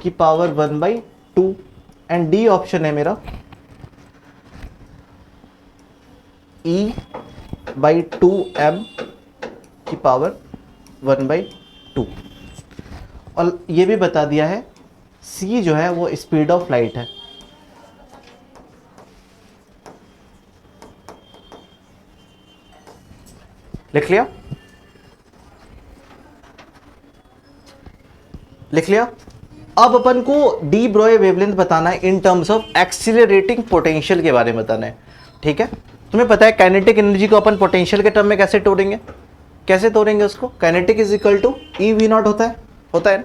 की पावर 1/2 एंड डी ऑप्शन है मेरा e/2m की पावर 1/2। और ये भी बता दिया है c जो है वो स्पीड ऑफ लाइट है। लिख लिया? लिख लिया? अब अपन को डी ब्रॉय वेवलेंथ बताना है in terms of accelerating potential के बारे में बताना है, ठीक है। तुम्हें पता है काइनेटिक एनर्जी को अपन पोटेंशियल के टर्म में कैसे तोड़ेंगे? कैसे तोड़ेंगे उसको? Kinetic is equal to E V naught होता है ना।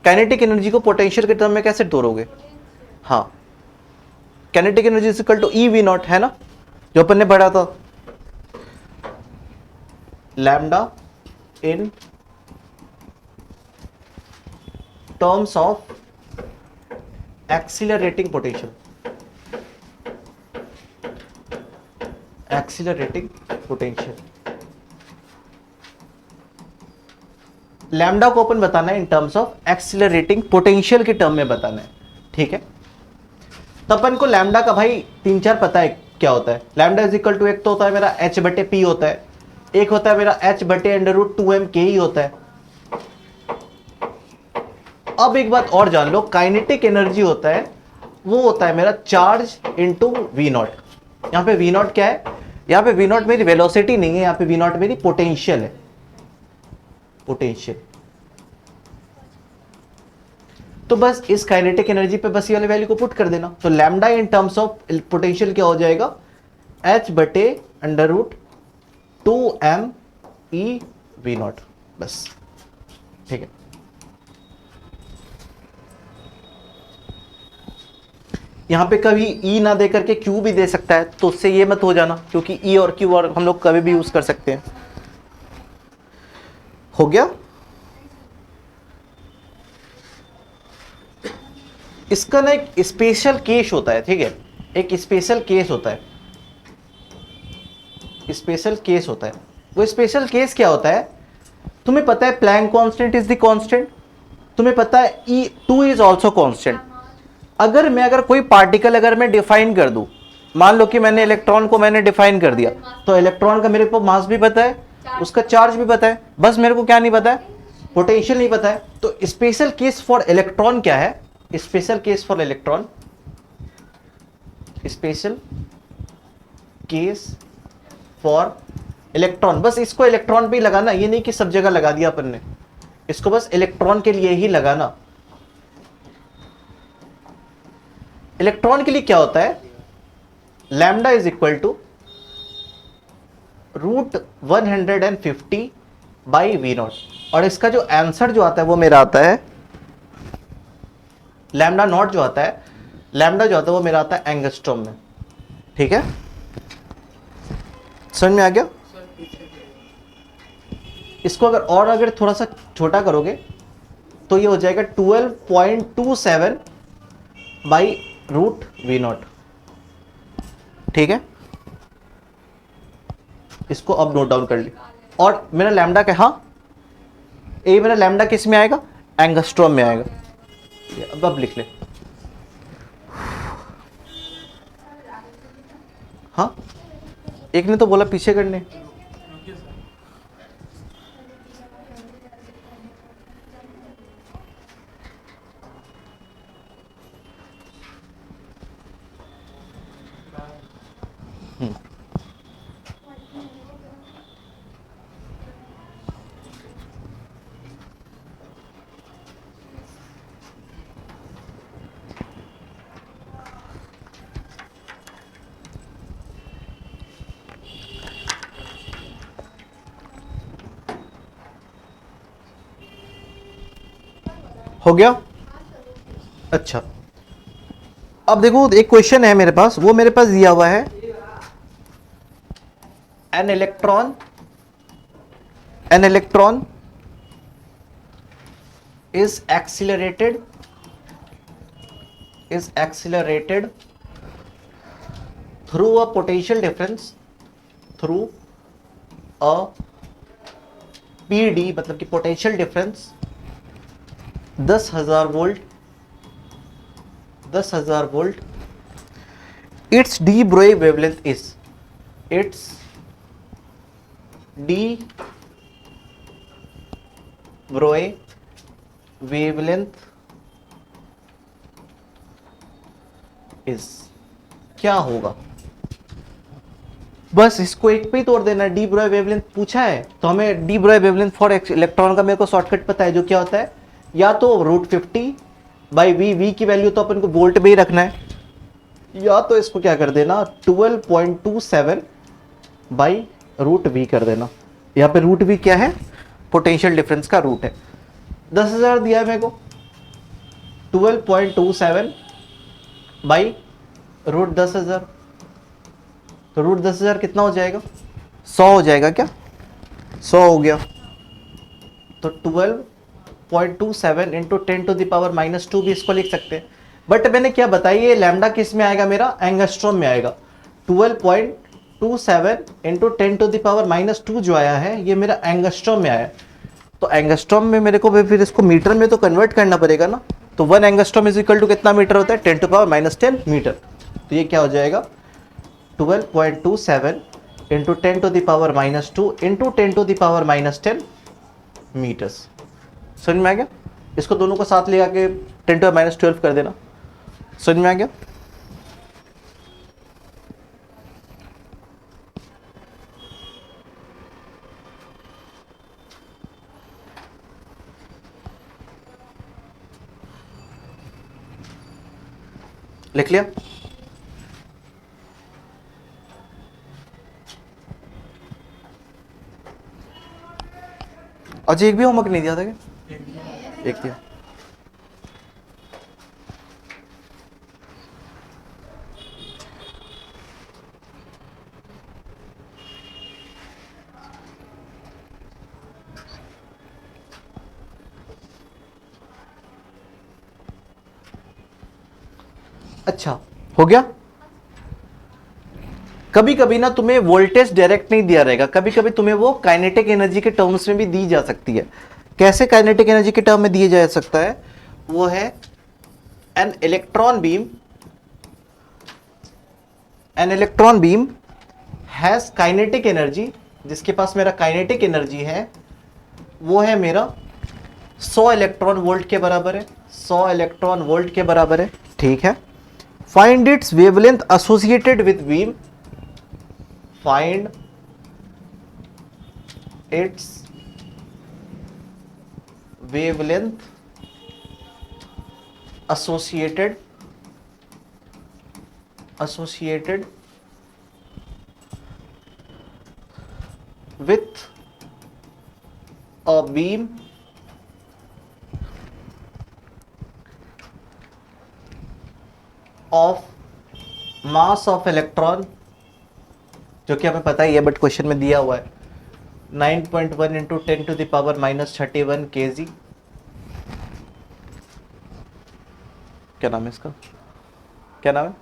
काइनेटिक एनर्जी को पोटेंशियल के टर्म में कैसे तोड़ोगे? हाँ, kinetic energy is equal to E V naught, है ना, जो अपन ने पढ़ा था, lambda in terms of accelerating potential, accelerating potential. Lambda को अपन बताना है in terms of accelerating potential के टर्म में बताना है, ठीक है। तो अपन को लैम्डा का भाई 3-4 पता है क्या होता है। लैम्डा इज इक्वल टू एक तो होता है मेरा h/p होता है, एक होता है मेरा h/√2m k ही होता है। अब एक बात और जान लो, काइनेटिक एनर्जी होता है वो होता है मेरा चार्ज इनटू वी नॉट। यहां पे वी नॉट क्या है? यहां पे वी नॉट मेरी वेलोसिटी नहीं है, यहां पे वी नॉट मेरी पोटेंशियल है, पोटेंशियल। तो बस इस काइनेटिक एनर्जी पे बस ये वाले वैल्यू को पुट कर देना, तो lambda in terms of potential क्या हो जाएगा? h/√2m e v नॉट, बस, ठीक है। यहां पे कभी E ना दे करके Q भी दे सकता है, तो उससे ये मत हो जाना, क्योंकि E और Q और हम लोग कभी भी यूज कर सकते हैं। हो गया? इसका ना एक स्पेशल केस होता है, ठीक है, एक स्पेशल केस होता है, स्पेशल केस होता है। वो स्पेशल केस क्या होता है? तुम्हें पता है Planck constant is the constant, तुम्हें पता है E2 इज आल्सो कांस्टेंट। अगर कोई पार्टिकल अगर मैं डिफाइन कर दूं, मान लो कि मैंने इलेक्ट्रॉन को मैंने डिफाइन कर दिया, तो इलेक्ट्रॉन का मेरे को मास भी पता है, उसका चार्ज भी पता है, बस मेरे को क्या नहीं पता है? पोटेंशियल नहीं पता है। तो स्पेशल केस फॉर इलेक्ट्रॉन क्या है? Special case for electron, special case for electron, बस इसको इलेक्ट्रॉन पे ही लगाना, ये नहीं कि सब जगह लगा दिया अपन ने, इसको बस इलेक्ट्रॉन के लिए ही लगाना। इलेक्ट्रॉन के लिए क्या होता है? Lambda is equal to √150/v0, और इसका जो आंसर जो आता है वो मेरा आता है लैम्डा नॉट, जो आता है लैम्डा जो आता है वो मेरा आता है एंगस्ट्रॉम में, ठीक है। समझ में आ गया? इसको अगर थोड़ा सा छोटा करोगे तो ये हो जाएगा 12.27/√v0, ठीक है। इसको अब नोट डाउन कर ली। और मेरा लैम्डा क्या? हाँ, ये मेरा लैम्डा किस में आएगा? एंगस्ट्रॉम में आएगा। अब लिख ले। हाँ, एक ने तो बोला पीछे करने। हो गया। अच्छा, अब देखो एक क्वेश्चन है मेरे पास, वो मेरे पास दिया हुआ है, an electron is accelerated through a potential difference through a PD, मतलब कि potential difference 10,000 volt, its de Broglie wavelength is, its de Broglie wavelength is, क्या होगा? बस इसको एक पे ही तोड़ देना। डी ब्रोय वेवलेंथ पूछा है तो हमें डी ब्रोय वेवलेंथ फॉर इलेक्ट्रॉन का मेरे को शॉर्टकट पता है, जो क्या होता है, या तो √50 बाई वी की वैल्यू तो अपन को वोल्ट में ही रखना है, या तो इसको क्या कर देना 12.27 बाई √V कर देना। यहाँ पे √V क्या है? पोटेंशियल डिफरेंस का रूट है। 10,000 दिया है मेरे को, 12.27 बाई √10,000, तो √10,000 कितना हो जाएगा? 100 हो जाएगा क्या? 100 हो गया। तो 12.27 इंटू 10⁻⁻² भी इसको लिख सकते हैं। बट मैंने क्या बताया, ये लैम्डा किस में आएगा? मेरा एंगस्ट्रॉम में आएगा। 12.27 इंटू 10⁻⁻² जो आया है ये मेरा एंगस्ट्रॉम में आया। तो एंगस्ट्रॉम में मेरे को फिर इसको मीटर में तो कन्वर्ट करना पड़ेगा ना। तो 1 एंगस्ट्रॉम इज इक्वल टू कितना मीटर होता है? 10⁻⁻10 मीटर। तो ये क्या हो जाएगा? 12.27 इंटू 10⁻⁻² इंटू 10⁻⁻10 मीटर्स। समझ में आ गया? इसको दोनों को साथ ले आके 10⁻12 कर देना। समझ में आ गया? लिख लिया? अच्छा, एक भी होमवर्क नहीं दिया था क्या? एक दिया। अच्छा, हो गया। कभी कभी ना तुम्हें वोल्टेज डायरेक्ट नहीं दिया रहेगा, कभी कभी तुम्हें वो काइनेटिक एनर्जी के टर्म्स में भी दी जा सकती है। कैसे काइनेटिक एनर्जी के टर्म में दिया जा सकता है? वो है an electron beam has kinetic energy, जिसके पास मेरा काइनेटिक एनर्जी है वो है मेरा 100 इलेक्ट्रॉन वोल्ट के बराबर है। 100 इलेक्ट्रॉन वोल्ट के बराबर है, ठीक है। Find its wavelength associated with beam, find its wavelength associated with a beam of mass of electron, जो कि हमें पता ही है बट क्वेश्चन में दिया हुआ है 9.1 इंटू 10⁻⁻31 kg। क्या नाम है इसका? क्या नाम है?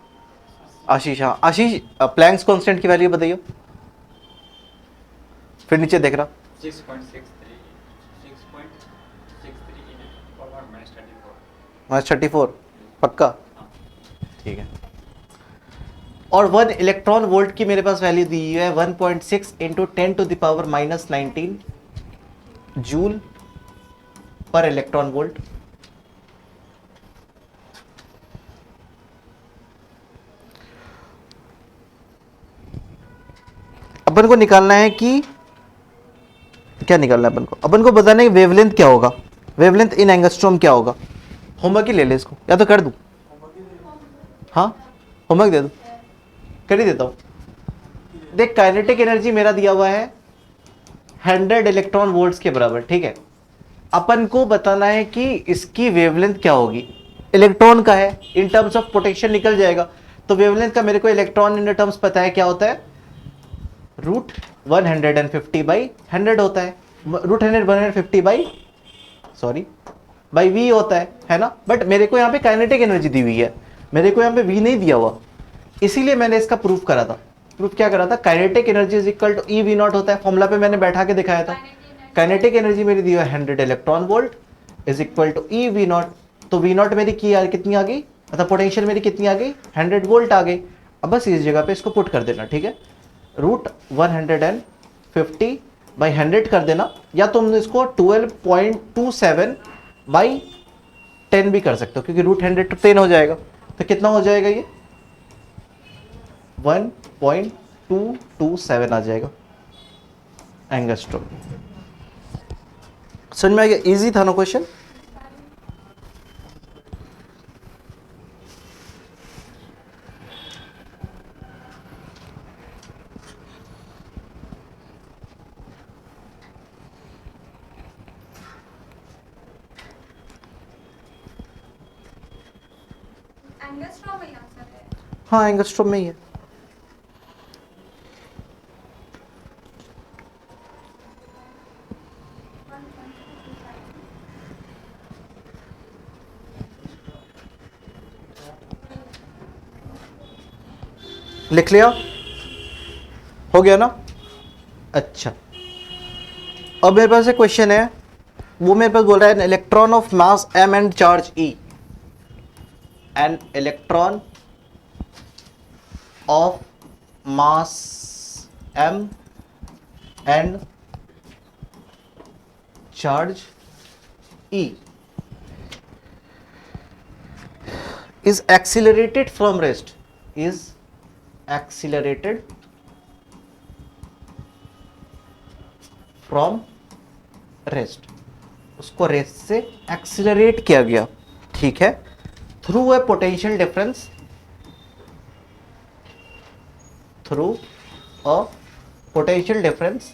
आशीष। हाँ आशीष, प्लैंक्स कांस्टेंट की वैल्यू बताइए। फिर नीचे देख रहा 6.63 6.63 × -34 पक्का, ठीक है। और 1 इलेक्ट्रॉन वोल्ट की मेरे पास वैल्यू दी हुई है 1.6 into 10⁻⁻19 joule per electron volt. अपन को निकालना है कि क्या निकालना है अपन को बताना है वेवलेंथ क्या होगा, वेवलेंथ इन एंगस्ट्रॉम क्या होगा। होमवर्क ही ले ले इसको, या तो कर दूं, हाँ होमवर्क दे दो, कर ही देता हूं। देख काइनेटिक एनर्जी मेरा दिया हुआ है 100 इलेक्ट्रॉन वोल्ट्स के बराबर, ठीक है। अपन को बताना है कि इसकी वेवलेंथ क्या होगी, इलेक्ट्रॉन का है, इन टर्म्स ऑफ पोटेंशियल निकल जाएगा। तो वेवलेंथ का मेरे को इलेक्ट्रॉन इन टर्म्स पता है क्या होता है, रूट 150/100 होता है, रूट 150 बाई वी होता है ना। बट मेरे को यहाँ पे काइनेटिक एनर्जी दी हुई है, मेरे को यहाँ पे वी नहीं दिया हुआ, इसीलिए मैंने इसका प्रूफ करा था। प्रूफ क्या करा था, kinetic energy is equal to E V naught होता है, फॉर्मूला पे मैंने बैठा के दिखाया था। काइनेटिक एनर्जी मेरी दी हुई है 100 electron volt is equal to E V naught. तो वी नॉट मेरी की यार कितनी आ गई, मतलब पोटेंशियल मेरी कितनी आ गई, 100 वोल्ट आ गई। अब बस इस जगह पे इसको पुट कर देना, ठीक है। रूट 150/100 कर देना, या तुम इसको 12.27/10 भी कर सकते हो, क्योंकि रूट 100 तो 10 हो जाएगा। तो कितना हो जाएगा ये 1.227 आ जाएगा एंगस्ट्रॉम। समझ में आ गया, इजी था ना क्वेश्चन। एंगस्ट्रॉम में आंसर है। हाँ एंगस्ट्रॉम में ही है। लिख लिया, हो गया ना। अच्छा, अब मेरे पास एक क्वेश्चन है, वो मेरे पास बोल रहा है an electron of mass m and charge E, an electron of mass m and charge E is accelerated from rest, is accelerated from rest, उसको रेस्ट से एक्सिलरेट किया गया, ठीक है, through a potential difference, through a potential difference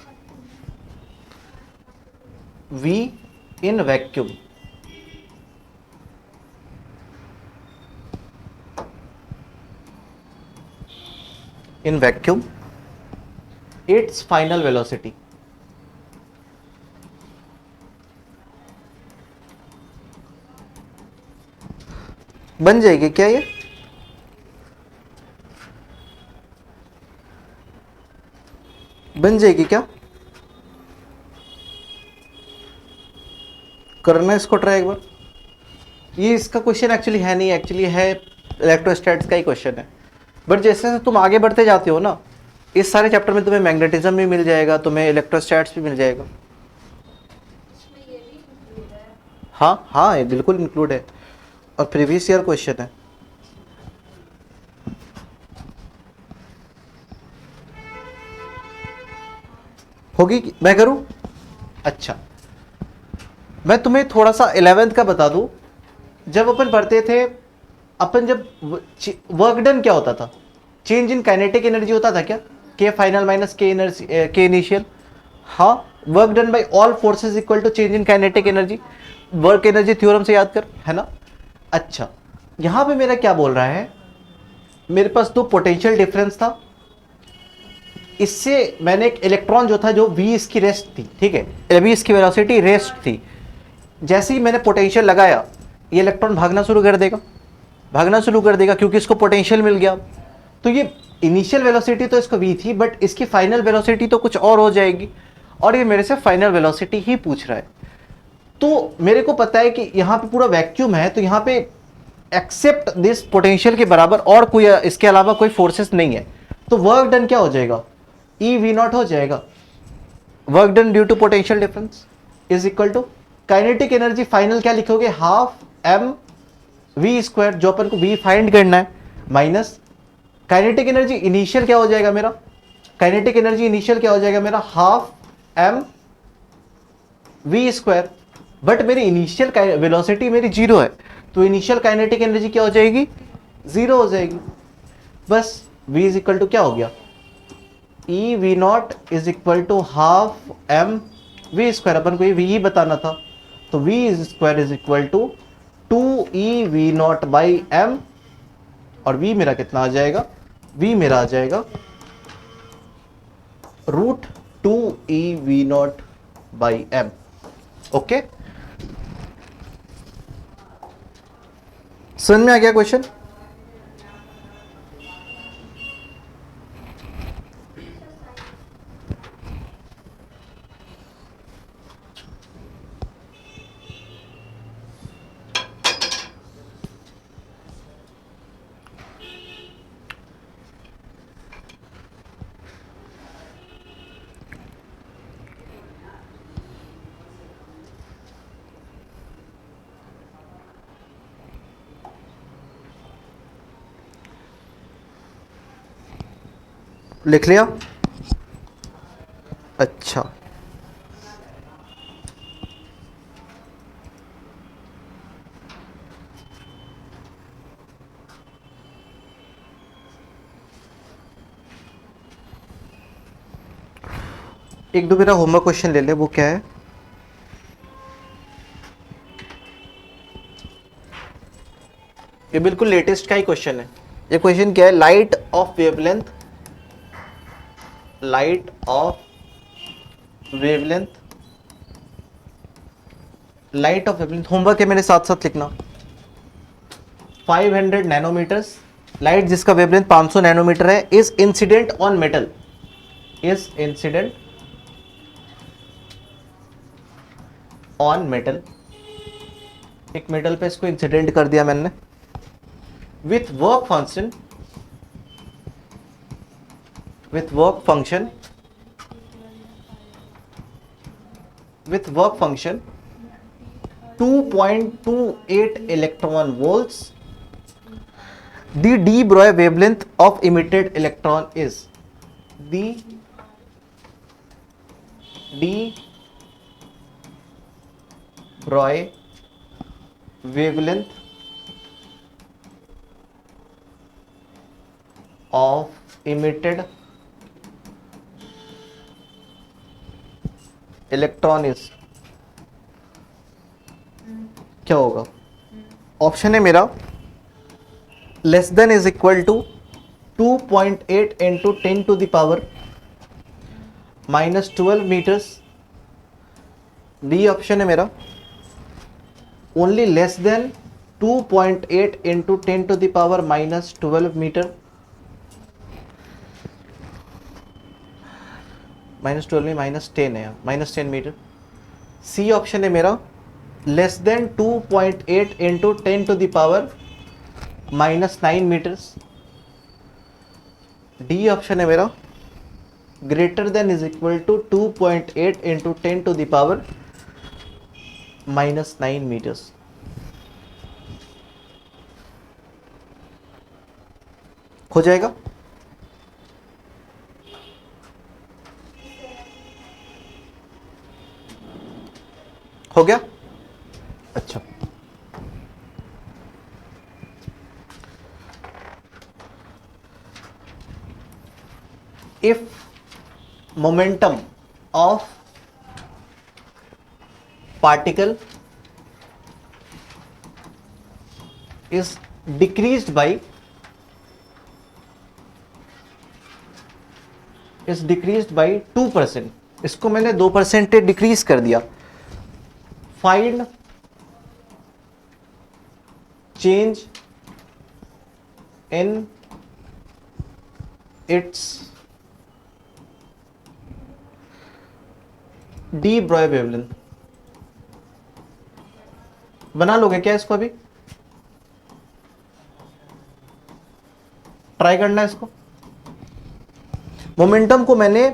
V in vacuum, in vacuum its final velocity, बन जाएगी क्या ये, बन जाएगी क्या, करना इसको ट्राई एक बार। ये इसका क्वेश्चन एक्चुअली है नहीं, एक्चुअली है इलेक्ट्रोस्टैटिक्स का ही क्वेश्चन है। बट जैसे जैसे तुम आगे बढ़ते जाते हो ना, इस सारे चैप्टर में तुम्हें मैग्नेटिज्म भी मिल जाएगा, तुम्हें इलेक्ट्रोस्टैट्स भी मिल जाएगा। इसमें ये भी इंक्लूड है। हाँ हाँ, ये बिल्कुल इंक्लूड है, और प्रीवियस ईयर क्वेश्चन है। होगी, मैं करूं? अच्छा, मैं तुम्हें थोड़ा सा 11th का बता दूं। जब अपन पढ़ते थे, अपन जब वर्क डन क्या होता था, चेंज इन काइनेटिक एनर्जी होता था क्या, K final minus K energy K initial. हाँ, work done by all forces equal to change in kinetic energy, work energy theorem से याद कर, है ना। अच्छा, यहां पे मेरा क्या बोल रहा है, मेरे पास दो पोटेंशियल डिफरेंस था, इससे मैंने एक इलेक्ट्रॉन जो था, जो v इसकी रेस्ट थी, ठीक है, v इसकी वेलोसिटी रेस्ट थी, जैसे ही मैंने पोटेंशियल लगाया, ये इलेक्ट्रॉन भागना शुरू कर देगा, भागना शुरू कर देगा, क्योंकि इसको पोटेंशियल मिल गया। तो ये इनिशियल वेलोसिटी तो इसको v थी, बट इसकी फाइनल वेलोसिटी तो कुछ और हो जाएगी, और ये मेरे से फाइनल वेलोसिटी ही पूछ रहा है। तो मेरे को पता है कि यहाँ पे पूरा वैक्यूम है, तो यहाँ पे एक्सेप्ट दिस पोटेंशियल के बराबर और कोई इसके अलावा कोई फोर्सेस नहीं है, तो वर्क डन क्या हो जाएगा, ई वी नॉट हो जाएगा। Work done due to potential difference is equal to kinetic energy final क्या लिखोगे, हाफ एम वी स्क्वायर, जो अपन को वी फाइंड करना है, माइनस काइनेटिक एनर्जी इनिशियल क्या हो जाएगा मेरा, काइनेटिक एनर्जी इनिशियल क्या हो जाएगा मेरा, half M V square, but मेरी इनिशियल वेलोसिटी मेरी जीरो है, तो इनिशियल काइनेटिक एनर्जी क्या हो जाएगी, जीरो हो जाएगी। बस v इज इक्वल टू क्या हो गया, E V naught is equal to half M V square, अपन को ये v ही बताना था, तो v is square is equal to 2e V naught by M, और v मेरा कितना आ जाएगा, v मेरा आ जाएगा root 2e V naught by M. Okay, समझ में आ गया क्वेश्चन। लिख लिया, अच्छा एक दो मेरा होमवर्क क्वेश्चन ले ले, वो क्या है, ये बिल्कुल लेटेस्ट का ही क्वेश्चन है। ये क्वेश्चन क्या है, light of wavelength, light of wavelength, light of wavelength, homework है मेरे साथ साथ लिखना, 500 नैनोमीटर्स, लाइट जिसका वेवलेंथ 500 नैनोमीटर है, is incident on metal, is incident on metal, एक मेटल पे इसको इंसिडेंट कर दिया मैंने, with work function, with work function, with work function 2.28 electron volts, the de Broglie wavelength of emitted electron is, the de Broglie wavelength of emitted electron is, क्या होगा, option है मेरा less than is equal to 2.8 into 10 to the power -12 metres, D option है मेरा only less than 2.8 into 10 to the power -12 metre, -12 में -10 है, -10 metre. सी option है मेरा less than 2.8 into 10 to the power -9 metres, D option है मेरा greater than is equal to 2.8 into 10 to the power -9 metres. हो जाएगा, हो गया, अच्छा if momentum of particle is decreased by 2%, इसको मैंने 2% डिक्रीज कर दिया, find change in its D Broglie wavelength, बना लोगे क्या इसको? अभी ट्राई करना है इसको। मोमेंटम को मैंने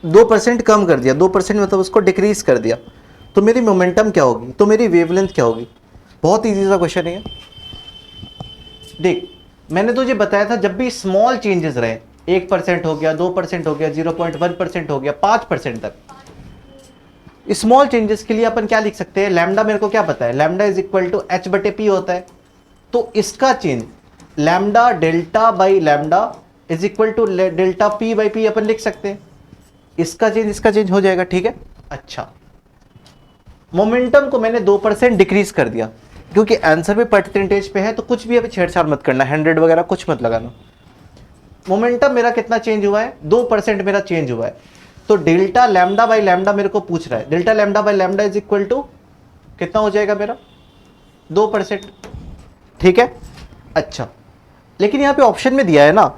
2% कम कर दिया, 2% मतलब उसको डिक्रीज कर दिया, तो मेरी मोमेंटम क्या होगी, तो मेरी वेवलेंथ क्या होगी? बहुत इजी सा क्वेश्चन है। देख मैंने तुझे बताया था जब भी स्मॉल चेंजेस रहे, 1% हो गया, 2% हो गया, 0.1% हो गया, 5% तक, स्मॉल चेंजेस के लिए अपन क्या लिख सकते हैं? लैम्डा मेरे को क्या पता है, lambda is equal to H बटे पी होता है, तो इसका change lambda delta by lambda is equal to delta P by P अपन लिख सकते हैं। इसका चेंज हो जाएगा, ठीक है। अच्छा, मोमेंटम को मैंने 2% डिक्रीज कर दिया, क्योंकि आंसर भी परसेंटेज पे है तो कुछ भी अभी छेड़छाड़ मत करना, 100 वगैरह कुछ मत लगाना। मोमेंटम मेरा कितना चेंज हुआ है? 2% मेरा चेंज हुआ है, तो डेल्टा लैम्डा बाई लैम्डा मेरे को पूछ रहा है, delta lambda by lambda is equal to कितना हो जाएगा मेरा? 2%, ठीक है। अच्छा, लेकिन यहां पे ऑप्शन में दिया है ना,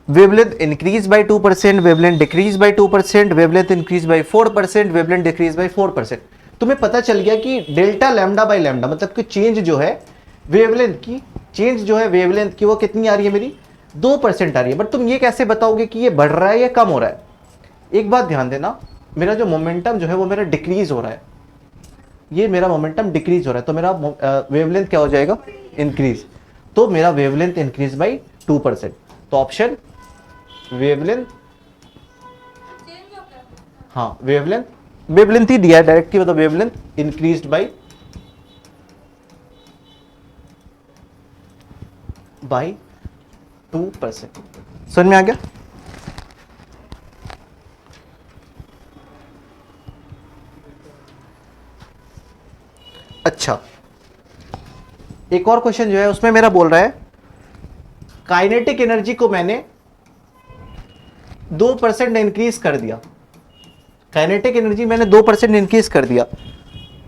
wavelength increase by 2%, wavelength decrease by 2%, wavelength increase by 4%, wavelength decrease by 4%। तुम्हें पता चल गया कि डेल्टा लैम्डा बाय लैम्डा मतलब कि चेंज जो है वेवलेंथ की, चेंज जो है वेवलेंथ की वो कितनी आ रही है मेरी? 2% आ रही है। बट तुम ये कैसे बताओगे कि ये बढ़ रहा है या कम हो रहा है? एक बात ध्यान देना, मेरा जो मोमेंटम जो है वो मेरा डिक्रीज हो रहा है, ये मेरा मोमेंटम डिक्रीज हो रहा है, तो मेरा वेवलेंथ क्या हो जाएगा? इंक्रीज। तो मेरा वेवलेंथ इंक्रीज बाई 2%, तो ऑप्शन वेवलेंथ, चेंज हो गया। हाँ वेवलेंथ ही दिया है डायरेक्टली, मतलब वेवलेंथ इंक्रीज्ड बाई 2%। समझ में आ गया? अच्छा, एक और क्वेश्चन जो है उसमें मेरा बोल रहा है काइनेटिक एनर्जी को मैंने 2% इंक्रीज कर दिया, काइनेटिक एनर्जी मैंने 2% इंक्रीज कर दिया,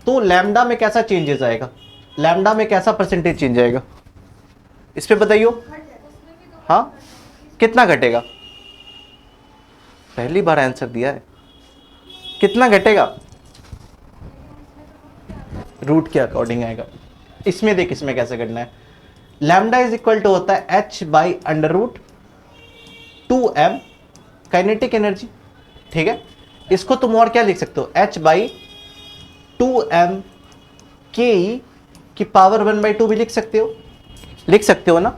तो लैम्डा में कैसा चेंजेस आएगा, लैम्डा में कैसा परसेंटेज चेंज आएगा, इस पे बताइयो। हाँ, कितना घटेगा? पहली बार आंसर दिया है, कितना घटेगा? रूट के अकॉर्डिंग आएगा। इसमें देख, इसमें कैसे करना है, लैम्डा इज इक्वल टू होता है h by under root 2m kinetic energy, ठीक है। इसको तुम और क्या लिख सकते हो, h बाई 2m के की पावर 1/2 भी लिख सकते हो ना।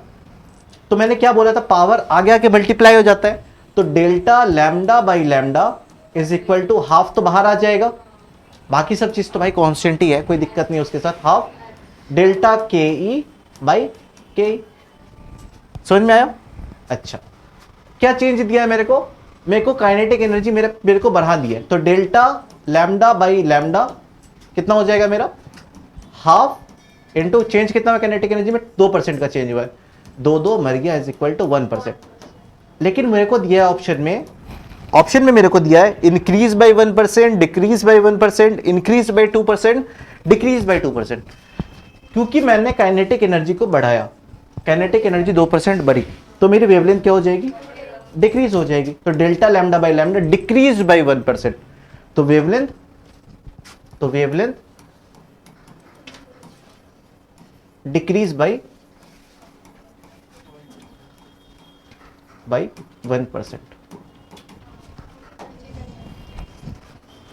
तो मैंने क्या बोला था, पावर आगे आके मल्टीप्लाई हो जाता है, तो delta lambda by lambda is equal to half, तो बाहर आ जाएगा, बाकी सब चीज तो भाई कांस्टेंट ही है, कोई दिक्कत नहीं है उसके साथ, हाफ डेल्टा के ई बाई के। समझ में आया? अच्छा, क्या चेंज दिया है मेरे को काइनेटिक एनर्जी मेरे को बढ़ा दिया है, तो डेल्टा लैम्डा बाई लैम्डा कितना हो जाएगा मेरा? हाफ इंटू चेंज कितना है काइनेटिक एनर्जी में? 2% का चेंज हुआ है, 2 मर गया इज इक्वल टू 1%। लेकिन मेरे को दिया है ऑप्शन में मेरे को दिया है increase by 1%, decrease by 1%, increase by 2%, decrease by 2%, क्योंकि मैंने काइनेटिक एनर्जी को बढ़ाया, काइनेटिक एनर्जी 2% बढ़ी, तो मेरी वेवलेंथ क्या हो जाएगी? डिक्रीज हो जाएगी, तो delta lambda by lambda decrease by 1%, तो वेवलेंथ डिक्रीज बाई 1%।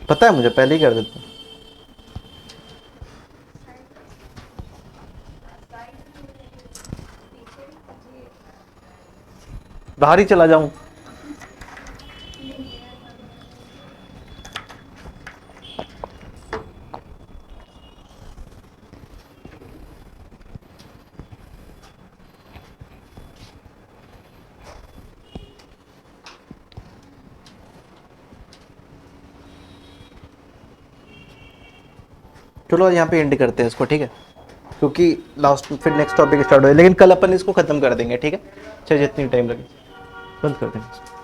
पता है मुझे, पहले ही कर देता हूं। बाहर ही चला जाऊं? चलो यहाँ पे एंड करते हैं इसको, ठीक है, क्योंकि लास्ट फिर नेक्स्ट टॉपिक स्टार्ट हो, लेकिन कल अपन इसको खत्म कर देंगे, ठीक है, चाहे जितनी टाइम लगे, बंद कर देंगे।